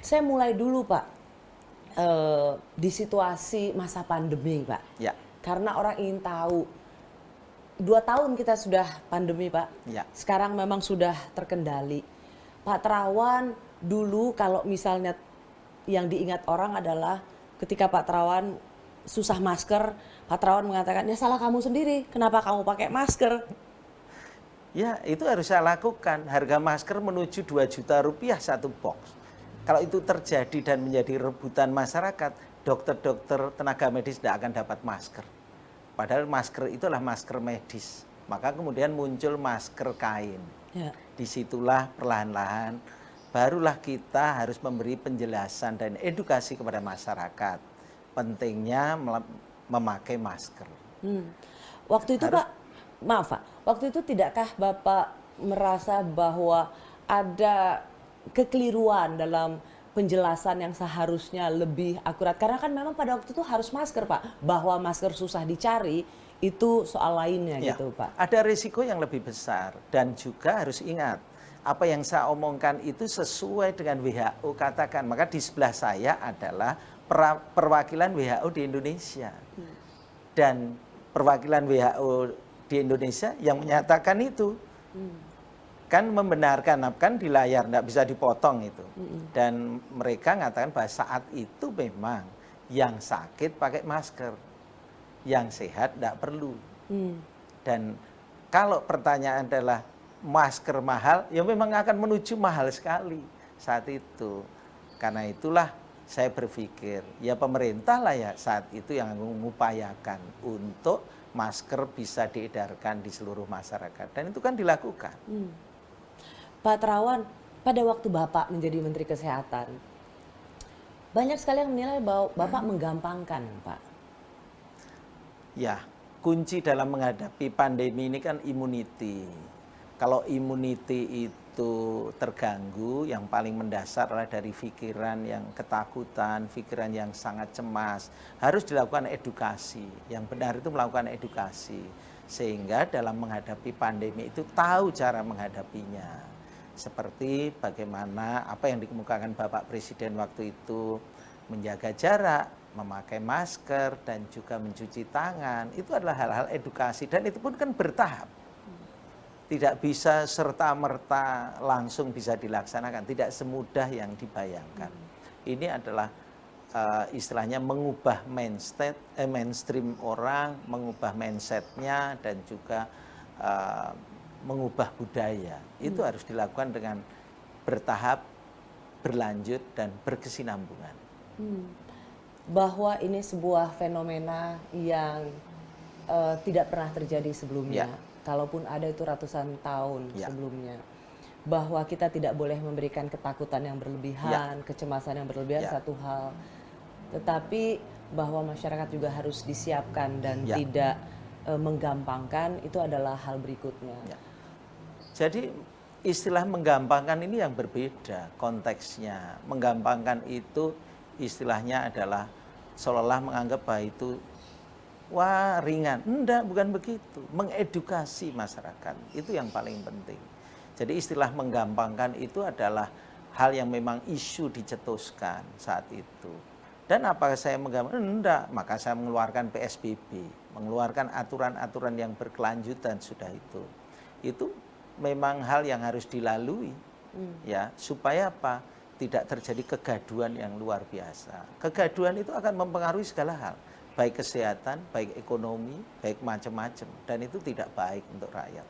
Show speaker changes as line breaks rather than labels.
Saya mulai dulu Pak, di situasi masa pandemi Pak.
Ya,
Karena orang ingin tahu, 2 tahun kita sudah pandemi Pak.
ya.
Sekarang memang sudah terkendali. Pak Terawan dulu kalau misalnya yang diingat orang adalah ketika Pak Terawan susah masker, Pak Terawan mengatakan, ya salah kamu sendiri, kenapa kamu pakai masker?
Ya, itu harus saya lakukan. Harga masker menuju 2 juta rupiah satu box. Kalau itu terjadi dan menjadi rebutan masyarakat, dokter-dokter tenaga medis tidak akan dapat masker. Padahal masker itulah masker medis. Maka kemudian muncul masker kain.
Ya.
Disitulah perlahan-lahan barulah kita harus memberi penjelasan dan edukasi kepada masyarakat. Pentingnya memakai masker.
Waktu itu
Harus-
Pak, maaf Pak, waktu itu tidakkah Bapak merasa bahwa ada kekeliruan dalam penjelasan yang seharusnya lebih akurat? Karena kan memang pada waktu itu harus masker Pak, bahwa masker susah dicari itu soal lainnya
Ya,
gitu Pak.
ada risiko yang lebih besar dan juga harus ingat apa yang saya omongkan itu sesuai dengan WHO katakan. Maka di sebelah saya adalah perwakilan WHO di Indonesia. Dan perwakilan WHO di Indonesia yang menyatakan itu. Kan membenarkan, kan di layar, tidak bisa dipotong itu. Dan mereka mengatakan bahwa saat itu memang yang sakit pakai masker, yang sehat tidak perlu. Dan kalau pertanyaan adalah masker mahal, ya memang akan menuju mahal sekali saat itu. Karena itulah saya berpikir, ya pemerintah lah ya saat itu yang mengupayakan untuk masker bisa diedarkan di seluruh masyarakat. Dan itu kan dilakukan.
Pak Terawan, pada waktu Bapak menjadi Menteri Kesehatan, banyak sekali yang menilai bahwa Bapak menggampangkan Pak.
Ya, kunci dalam menghadapi pandemi ini kan immunity. Kalau immunity itu terganggu, yang paling mendasar adalah dari pikiran yang ketakutan, pikiran yang sangat cemas. Harus dilakukan edukasi. Yang benar itu melakukan edukasi. Sehingga dalam menghadapi pandemi itu tahu cara menghadapinya. Seperti bagaimana apa yang dikemukakan Bapak Presiden waktu itu, menjaga jarak, memakai masker, dan juga mencuci tangan. Itu adalah hal-hal edukasi dan itu pun kan bertahap. Tidak bisa serta-merta langsung bisa dilaksanakan, tidak semudah yang dibayangkan. Ini adalah istilahnya mengubah mainstream orang, mengubah mindsetnya dan juga mengubah budaya. Itu harus dilakukan dengan bertahap, berlanjut dan berkesinambungan.
Bahwa ini sebuah fenomena yang tidak pernah terjadi sebelumnya.
Ya.
Kalaupun ada itu ratusan tahun
Ya.
sebelumnya. Bahwa kita tidak boleh memberikan ketakutan yang berlebihan, kecemasan yang berlebihan
Ya.
satu hal. Tetapi bahwa masyarakat juga harus disiapkan dan
Ya.
tidak menggampangkan itu adalah hal berikutnya.
Ya. Jadi istilah menggampangkan ini yang berbeda konteksnya. Menggampangkan itu istilahnya adalah seolah-olah menganggap bahwa itu wah ringan. Enggak, bukan begitu. Mengedukasi masyarakat itu yang paling penting. Jadi istilah menggampangkan itu adalah hal yang memang isu dicetuskan saat itu. Dan apakah saya menggampangkan? Enggak, maka saya mengeluarkan PSBB, mengeluarkan aturan-aturan yang berkelanjutan sudah itu. Itu memang hal yang harus dilalui, ya supaya apa? Tidak terjadi kegaduhan yang luar biasa. Kegaduhan itu akan mempengaruhi segala hal, baik kesehatan, baik ekonomi, baik macam-macam, dan itu tidak baik untuk rakyat.